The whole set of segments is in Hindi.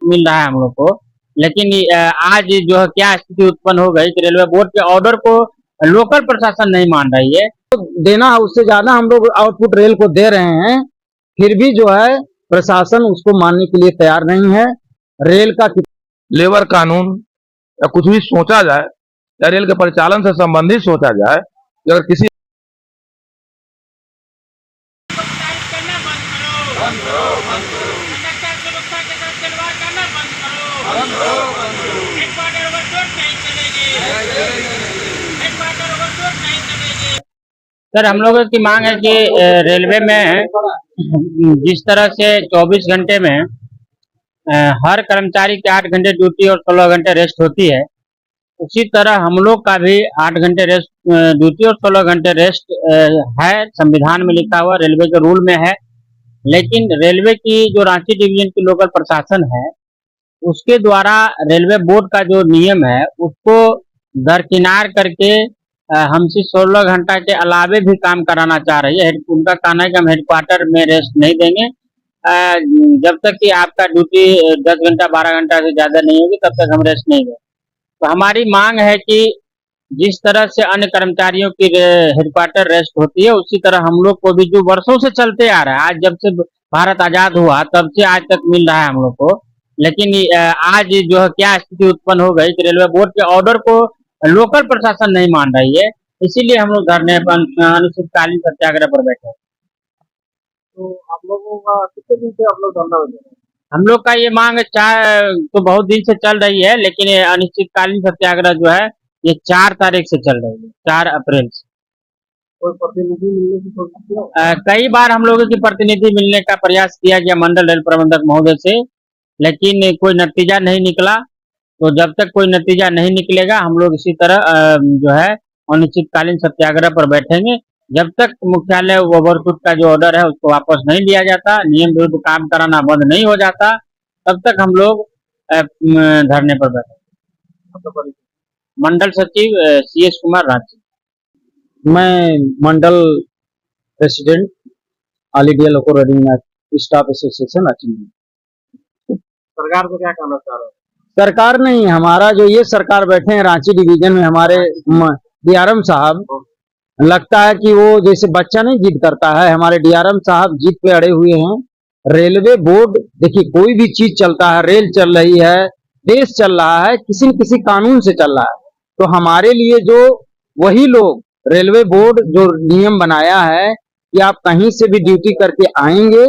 मिल रहा है हम लोग को। लेकिन आज जो है क्या स्थिति उत्पन्न हो गई कि रेलवे बोर्ड के ऑर्डर को लोकल प्रशासन नहीं मान रही है। देना उससे ज्यादा हम लोग आउटपुट रेल को दे रहे हैं, फिर भी जो है प्रशासन उसको मानने के लिए तैयार नहीं है। रेल का लेबर कानून या कुछ भी सोचा जाए या रेल के परिचालन से संबंधित सोचा जाए कि अगर किसी सर हम लोगों की मांग है कि रेलवे में जिस तरह से 24 घंटे में हर कर्मचारी की 8 घंटे ड्यूटी और 16 घंटे रेस्ट होती है, उसी तरह हम लोग का भी 8 घंटे रेस्ट ड्यूटी और 16 घंटे रेस्ट है, संविधान में लिखा हुआ, रेलवे के रूल में है। लेकिन रेलवे की जो रांची डिवीजन की लोकल प्रशासन है, उसके द्वारा रेलवे बोर्ड का जो नियम है उसको दरकिनार करके हमसे 16 घंटा के अलावे भी काम कराना चाह रही है। उनका कहना है कि हम हेडक्वार्टर में रेस्ट नहीं देंगे, जब तक कि आपका ड्यूटी 10 घंटा 12 घंटा से ज्यादा नहीं होगी तब तक हम रेस्ट नहीं देंगे। तो हमारी मांग है कि जिस तरह से अन्य कर्मचारियों की हेडक्वार्टर रेस्ट होती है, उसी तरह हम लोग को भी जो वर्षों से चलते आ रहा है, आज जब से भारत आजाद हुआ तब से आज तक मिल रहा है हम लोग को। लेकिन आज जो है क्या स्थिति उत्पन्न हो गई कि रेलवे बोर्ड के ऑर्डर को लोकल प्रशासन नहीं मान रही है, इसीलिए हम लोग धरने पर अनिश्चितकालीन सत्याग्रह पर बैठे। तो आप लोगों का कितने दिन से आप लोग धरना दे रहे हैं? हम लोग का ये मांग तो बहुत दिन से चल रही है, लेकिन ये अनिश्चितकालीन सत्याग्रह जो है ये 4 तारीख से चल रही है, 4 अप्रैल से। कोई प्रतिनिधि मिलने की कोशिश किया? कई बार हम लोगों की प्रतिनिधि मिलने का प्रयास किया गया मंडल रेल प्रबंधक महोदय से, लेकिन कोई नतीजा नहीं निकला। तो जब तक कोई नतीजा नहीं निकलेगा हम लोग इसी तरह जो है अनिश्चितकालीन सत्याग्रह पर बैठेंगे, जब तक मुख्यालय ओवरशूट का जो ऑर्डर है उसको वापस नहीं लिया जाता, नियम विरुद्ध काम कराना बंद नहीं हो जाता, तब तक हम लोग धरने पर बैठेंगे। मंडल सचिव CS कुमार रांची। मैं मंडल प्रेसिडेंट ऑल इंडिया लोको रेडिंग स्टाफ एसोसिएशन रांची। सरकार को क्या कहना चाह रहे हो? सरकार नहीं, हमारा जो ये सरकार बैठे हैं रांची डिवीजन में, हमारे DRM साहब, लगता है कि वो जैसे बच्चा नहीं जिद करता है, हमारे DRM साहब जिद पे अड़े हुए हैं। रेलवे बोर्ड देखिए, कोई भी चीज चलता है, रेल चल रही है, देश चल रहा है, किसी न किसी कानून से चल रहा है। तो हमारे लिए जो वही लोग रेलवे बोर्ड जो नियम बनाया है कि आप कहीं से भी ड्यूटी करके आएंगे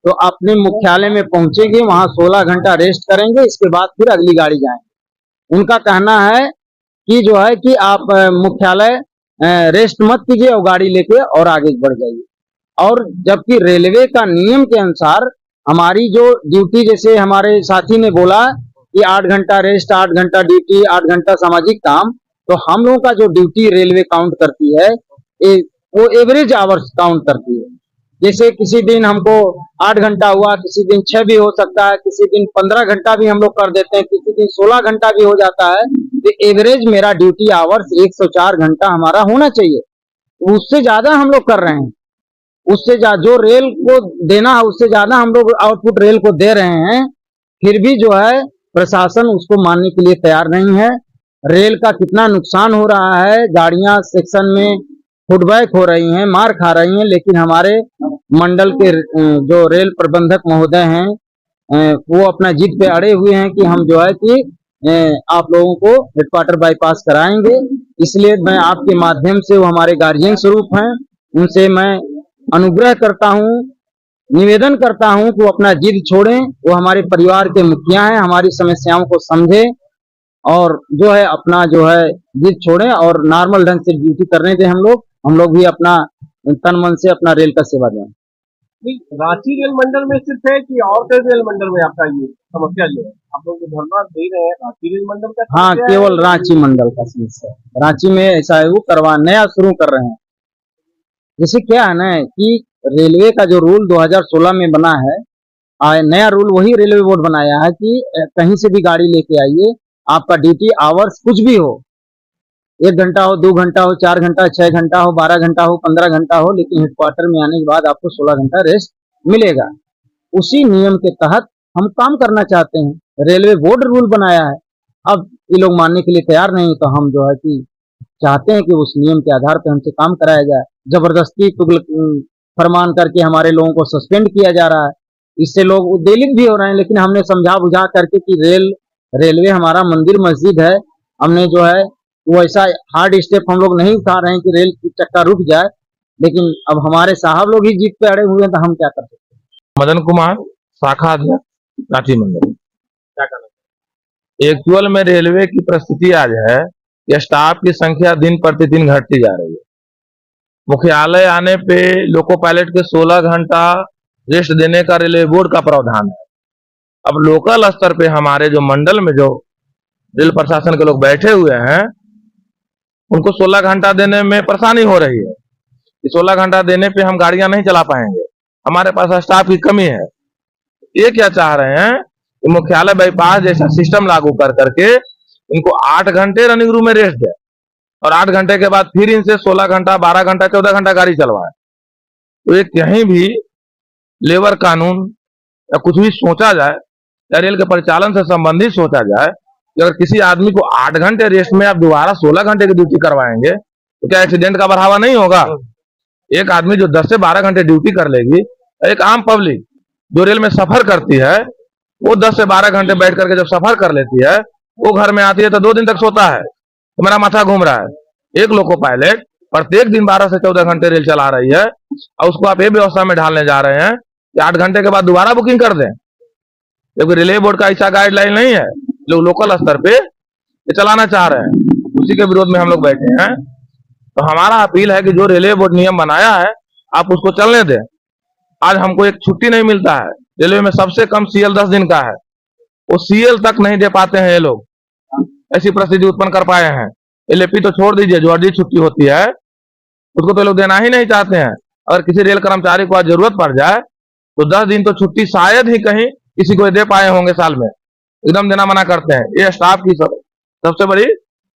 तो अपने मुख्यालय में पहुंचेंगे, वहां 16 घंटा रेस्ट करेंगे, इसके बाद फिर अगली गाड़ी जाएंगे। उनका कहना है कि जो है कि आप मुख्यालय रेस्ट मत कीजिए और गाड़ी लेके और आगे बढ़ जाइए। और जबकि रेलवे का नियम के अनुसार हमारी जो ड्यूटी, जैसे हमारे साथी ने बोला कि 8 घंटा रेस्ट, 8 घंटा ड्यूटी, 8 घंटा सामाजिक काम, तो हम लोगों का जो ड्यूटी रेलवे काउंट करती है वो एवरेज आवर्स काउंट करती है। जैसे किसी दिन हमको 8 घंटा हुआ, किसी दिन 6 भी हो सकता है, किसी दिन 15 घंटा भी हम लोग कर देते हैं, किसी दिन 16 घंटा भी हो जाता है। तो एवरेज मेरा ड्यूटी आवर्स 104 घंटा हमारा होना चाहिए, उससे ज्यादा हम लोग कर रहे हैं। उससे जो रेल को देना है उससे ज्यादा हम लोग आउटपुट रेल को दे रहे हैं, फिर भी जो है प्रशासन उसको मानने के लिए तैयार नहीं है। रेल का कितना नुकसान हो रहा है, गाड़ियां सेक्शन में फुटबैक हो रही हैं, मार खा रही हैं, लेकिन हमारे मंडल के जो रेल प्रबंधक महोदय हैं वो अपना जिद पे अड़े हुए हैं कि हम जो है कि आप लोगों को हेडक्वार्टर बाईपास कराएंगे। इसलिए मैं आपके माध्यम से, वो हमारे गार्जियन स्वरूप हैं, उनसे मैं अनुग्रह करता हूं, निवेदन करता हूं कि वो अपना जिद छोड़ें। वो हमारे परिवार के मुखिया हैं, हमारी समस्याओं को समझें और जो है अपना जो है जिद छोड़ें और नॉर्मल ढंग से ड्यूटी करने दें। हम लोग भी अपना तन मन से अपना रेल का सेवा दें। रांची रेल मंडल में सिर्फ है कि और कई रेल मंडल में आपका ये समस्या जो है आप लोग जो धरना दे रहे हैं रांची रेल मंडल का? हाँ, केवल रांची मंडल का समस्या है। रांची में ऐसा है, वो नया शुरू कर रहे हैं। जैसे क्या है ना कि रेलवे का जो रूल 2016 में बना है, नया रूल वही रेलवे बोर्ड बनाया है कि कहीं से भी गाड़ी लेके आइए, आपका ड्यूटी आवर्स कुछ भी हो, 1 घंटा हो, 2 घंटा हो, 4 घंटा, 6 घंटा हो, 12 घंटा हो, 15 घंटा हो, लेकिन हेडक्वार्टर में आने के बाद आपको 16 घंटा रेस्ट मिलेगा। उसी नियम के तहत हम काम करना चाहते हैं। रेलवे बोर्ड रूल बनाया है, अब ये लोग मानने के लिए तैयार नहीं, तो हम जो है कि चाहते हैं कि उस नियम के आधार पर हमसे काम कराया जाए। जबरदस्ती फरमान करके हमारे लोगों को सस्पेंड किया जा रहा है, इससे लोग उद्वेलित भी हो रहे हैं। लेकिन हमने समझा बुझा करके कि रेलवे हमारा मंदिर मस्जिद है, हमने जो है वो ऐसा हार्ड स्टेप हम लोग नहीं उठा रहे हैं कि रेल की चक्का रुक जाए। लेकिन अब हमारे साहब लोग ही जीत पे अड़े हुए हैं, तो हम क्या कर सकते हैं। मदन कुमार, शाखा अध्यक्ष रांची मंडल। क्या कहना एक्चुअल में रेलवे की परिस्थिति आज है कि स्टाफ की संख्या दिन प्रतिदिन घटती जा रही है। मुख्यालय आने पे लोको पायलट के 16 घंटा रेस्ट देने का रेलवे बोर्ड का प्रावधान है। अब लोकल स्तर पे हमारे जो मंडल में जो रेल प्रशासन के लोग बैठे हुए हैं, उनको 16 घंटा देने में परेशानी हो रही है। 16 घंटा देने पे हम गाड़ियां नहीं चला पाएंगे, हमारे पास स्टाफ की कमी है। ये क्या चाह रहे हैं कि मुख्यालय बाईपास जैसा सिस्टम लागू कर करके इनको 8 घंटे रनिंग रूम में रेस्ट दे और 8 घंटे के बाद फिर इनसे 16 घंटा, 12 घंटा, 14 घंटा गाड़ी चलवाए। तो एक कहीं भी लेबर कानून या कुछ भी सोचा जाए या रेल के परिचालन से संबंधित सोचा जाए कि अगर किसी आदमी को 8 घंटे रेस्ट में आप दोबारा 16 घंटे की ड्यूटी करवाएंगे तो क्या एक्सीडेंट का बढ़ावा नहीं होगा। एक आदमी जो 10 से 12 घंटे ड्यूटी कर लेगी, एक आम पब्लिक जो रेल में सफर करती है वो 10 से 12 घंटे बैठ करके जब सफर कर लेती है, वो घर में आती है तो 2 दिन तक सोता है, तो मेरा माथा घूम रहा है। एक लोको पायलट प्रत्येक दिन 12 से 14 घंटे रेल चला रही है और उसको आप ये व्यवस्था में ढालने जा रहे हैं कि 8 घंटे के बाद दोबारा बुकिंग कर दें, जबकि रेलवे बोर्ड का ऐसा गाइडलाइन नहीं है। लोग लोकल स्तर पे ये चलाना चाह रहे हैं, उसी के विरोध में हम लोग बैठे हैं। तो हमारा अपील है कि जो रेलवे बोर्ड नियम बनाया है आप उसको चलने दें। आज हमको एक छुट्टी नहीं मिलता है, रेलवे में सबसे कम सीएल 10 दिन का है, वो सीएल तक नहीं दे पाते हैं ये लोग, ऐसी परिस्थिति उत्पन्न कर पाए हैं। एलएपी तो छोड़ दीजिए, जो अर्जी छुट्टी होती है उसको तो लोग देना ही नहीं चाहते हैं। अगर किसी रेल कर्मचारी को आज जरूरत पड़ जाए तो 10 दिन तो छुट्टी शायद ही कहीं किसी को दे पाए होंगे साल में, एकदम देना मना करते हैं। ये स्टाफ की सबसे बड़ी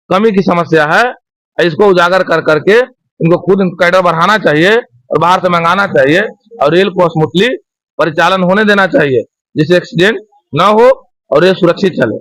कमी की समस्या है, इसको उजागर कर करके इनको खुद कैडर बढ़ाना चाहिए और बाहर से मंगाना चाहिए और रेल को स्मूथली परिचालन होने देना चाहिए, जिससे एक्सीडेंट न हो और रेल सुरक्षित चले।